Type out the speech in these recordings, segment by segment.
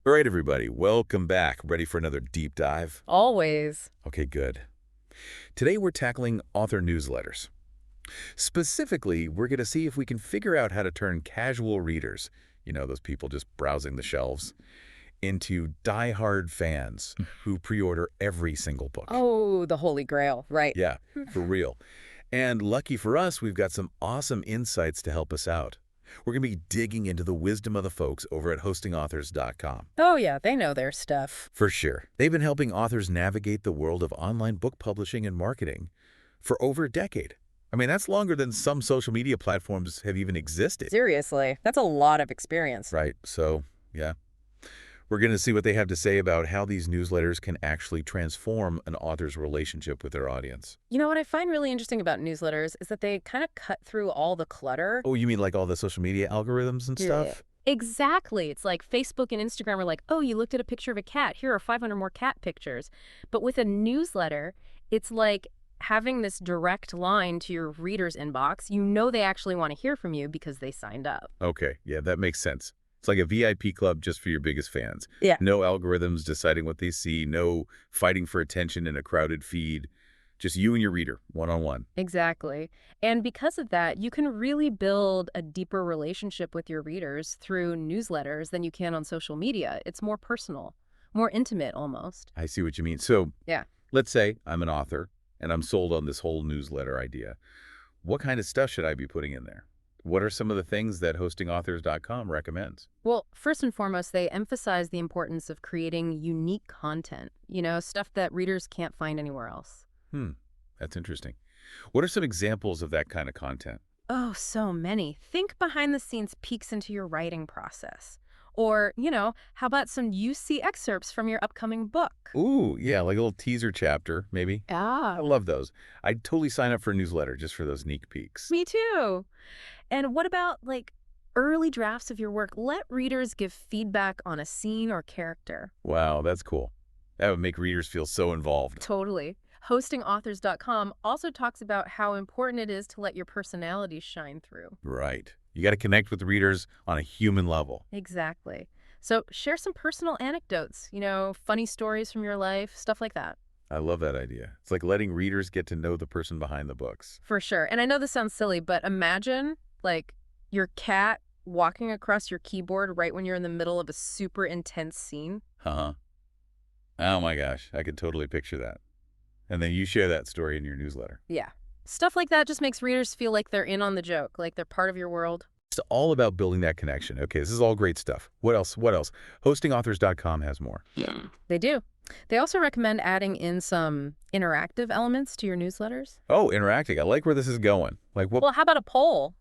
All right, everybody, welcome back. Ready for another deep dive? Always. Okay, good. Today we're tackling author newsletters. Specifically, we're going to see if we can figure out how to turn casual readers, those people just browsing the shelves, into die-hard fans who pre-order every single book. Oh, the Holy Grail, right. Yeah, for real. And lucky for us, we've got some awesome insights to help us out. We're going to be digging into the wisdom of the folks over at hostingauthors.com. Oh, yeah, they know their stuff. For sure. They've been helping authors navigate the world of online book publishing and marketing for over a decade. I mean, that's longer than some social media platforms have even existed. Seriously, that's a lot of experience. Right. So, yeah. We're going to see what they have to say about how these newsletters can actually transform an author's relationship with their audience. You know what I find really interesting about newsletters is that they kind of cut through all the clutter. Oh, you mean like all the social media algorithms and Yeah. stuff? Exactly. It's like Facebook and Instagram are like, oh, you looked at a picture of a cat. Here are 500 more cat pictures. But with a newsletter, it's like having this direct line to your reader's inbox. You know they actually want to hear from you because they signed up. Okay. Yeah, that makes sense. It's like a VIP club just for your biggest fans. Yeah. No algorithms deciding what they see, no fighting for attention in a crowded feed. Just you and your reader, one-on-one. Exactly. And because of that, you can really build a deeper relationship with your readers through newsletters than you can on social media. It's more personal, more intimate almost. I see what you mean. So Yeah. let's say I'm an author and I'm sold on this whole newsletter idea. What kind of stuff should I be putting in there? What are some of the things that hostingauthors.com recommends? Well, first and foremost, they emphasize the importance of creating unique content, stuff that readers can't find anywhere else. That's interesting. What are some examples of that kind of content? Oh, so many. Think behind the scenes peeks into your writing process. Or, how about some UC excerpts from your upcoming book? Ooh, yeah, like a little teaser chapter, maybe. I Ah, love those. I'd totally sign up for a newsletter just for those sneak peeks. me too. And what about like early drafts of your work? Let readers give feedback on a scene or character. Wow, that's cool. That would make readers feel so involved. Totally. Hostingauthors.com also talks about how important it is to let your personality shine through. Right. You got to connect with readers on a human level. Exactly. So share some personal anecdotes, funny stories from your life, stuff like that. I love that idea. It's like letting readers get to know the person behind the books. For sure. And I know this sounds silly, but imagine like your cat walking across your keyboard right when you're in the middle of a super intense scene. Uh-huh. Oh my gosh, I could totally picture that. And then you share that story in your newsletter. Yeah. Stuff like that just makes readers feel like they're in on the joke, like they're part of your world. It's all about building that connection. Okay, this is all great stuff. What else? What else? Hostingauthors.com has more. They do. They also recommend adding in some interactive elements to your newsletters. Oh, interacting. I like where this is going. Like what? Well, how about a poll?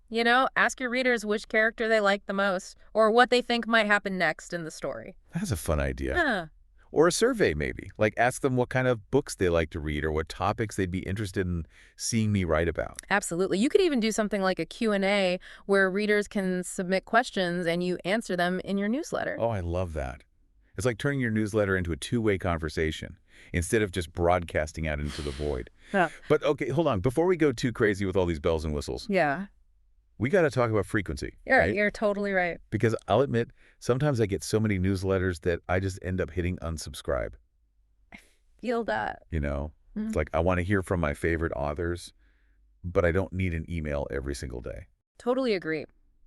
Ask your readers which character they like the most or what they think might happen next in the story. That's a fun idea. Huh. Or a survey, maybe. Like ask them what kind of books they like to read or what topics they'd be interested in seeing me write about. Absolutely. You could even do something like a Q&A where readers can submit questions and you answer them in your newsletter. Oh, I love that. It's like turning your newsletter into a two-way conversation instead of just broadcasting out into the void. Yeah. But okay, hold on. Before we go too crazy with all these bells and whistles, Yeah. we got to talk about frequency, right? You're totally right. Because I'll admit, sometimes I get so many newsletters that I just end up hitting unsubscribe. Feel that. It's like I want to hear from my favorite authors, but I don't need an email every single day. Totally agree.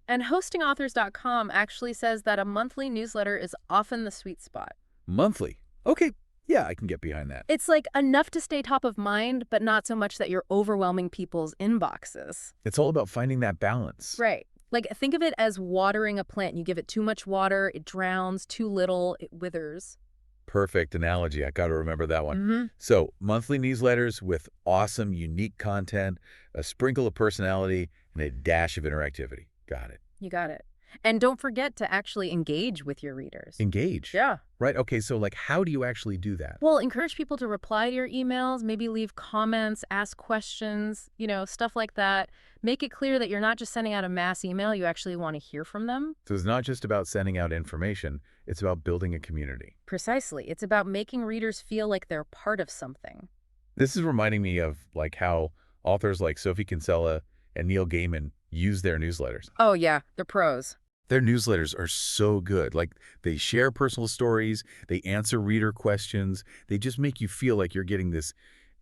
And hostingauthors.com actually says that a monthly newsletter is often the sweet spot. Monthly. Okay, yeah, I can get behind that. It's like enough to stay top of mind, but not so much that you're overwhelming people's inboxes. It's all about finding that balance. Right. Like, think of it as watering a plant. You give it too much water, it drowns, too little, it withers. Perfect analogy. I got to remember that one. Mm-hmm. So, monthly newsletters with awesome, unique content, a sprinkle of personality, and a dash of interactivity. Got it. You got it. And don't forget to actually engage with your readers. Engage. Yeah. Right? Okay, so like how do you actually do that? Well, encourage people to reply to your emails, maybe leave comments, ask questions, stuff like that. Make it clear that you're not just sending out a mass email, you actually want to hear from them. So it's not just about sending out information, it's about building a community. Precisely. It's about making readers feel like they're part of something. This is reminding me of like how authors like Sophie Kinsella and Neil Gaiman use their newsletters. Oh, yeah, they're pros. Their newsletters are so good. Like, they share personal stories, they answer reader questions, they just make you feel like you're getting this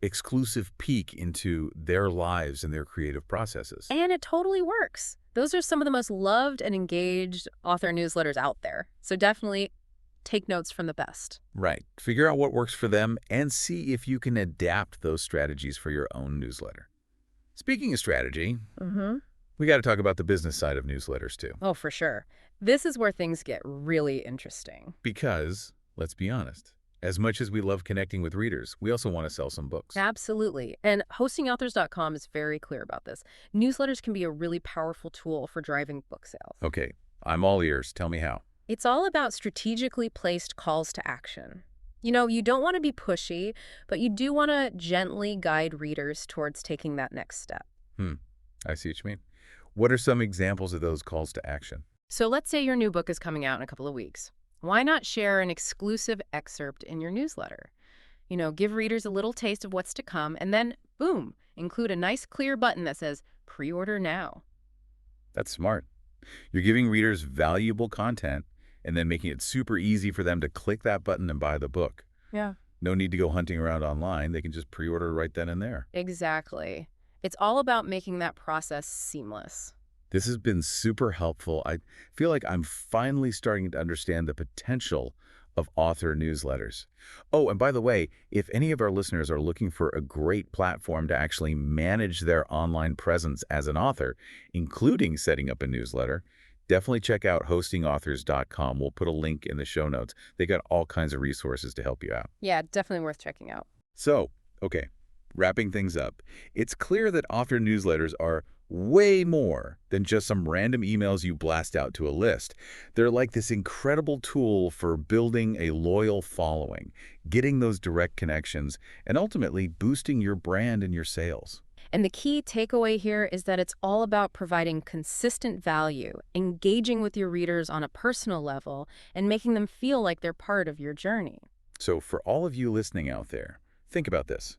exclusive peek into their lives and their creative processes. And it totally works. Those are some of the most loved and engaged author newsletters out there. So definitely take notes from the best. Right. Figure out what works for them and see if you can adapt those strategies for your own newsletter. Speaking of strategy, Mm-hmm. we got to talk about the business side of newsletters too. Oh, for sure. This is where things get really interesting. Because, let's be honest, as much as we love connecting with readers, we also want to sell some books. Absolutely. And hostingauthors.com is very clear about this. Newsletters can be a really powerful tool for driving book sales. Okay, I'm all ears. Tell me how. It's all about strategically placed calls to action. You know, you don't want to be pushy, but you do want to gently guide readers towards taking that next step. I see what you mean. What are some examples of those calls to action? So let's say your new book is coming out in a couple of weeks. Why not share an exclusive excerpt in your newsletter? You know, give readers a little taste of what's to come, and then, boom, include a nice clear button that says, pre-order now. That's smart. You're giving readers valuable content and then making it super easy for them to click that button and buy the book. Yeah. No need to go hunting around online. They can just pre-order right then and there. Exactly. It's all about making that process seamless. This has been super helpful. I feel like I'm finally starting to understand the potential of author newsletters. Oh, and by the way, if any of our listeners are looking for a great platform to actually manage their online presence as an author, including setting up a newsletter, definitely check out hostingauthors.com. We'll put a link in the show notes. They got all kinds of resources to help you out. Yeah, definitely worth checking out. So, okay, wrapping things up, it's clear that author newsletters are way more than just some random emails you blast out to a list. They're like this incredible tool for building a loyal following, getting those direct connections, and ultimately boosting your brand and your sales. And the key takeaway here is that it's all about providing consistent value, engaging with your readers on a personal level, and making them feel like they're part of your journey. So for all of you listening out there, think about this.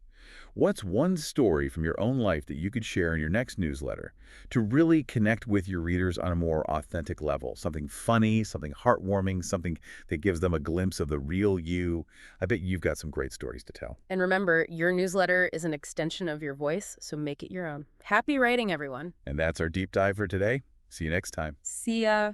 What's one story from your own life that you could share in your next newsletter to really connect with your readers on a more authentic level? Something funny, something heartwarming, something that gives them a glimpse of the real you. I bet you've got some great stories to tell. And remember, your newsletter is an extension of your voice, so make it your own. Happy writing, everyone. And that's our deep dive for today. See you next time. See ya.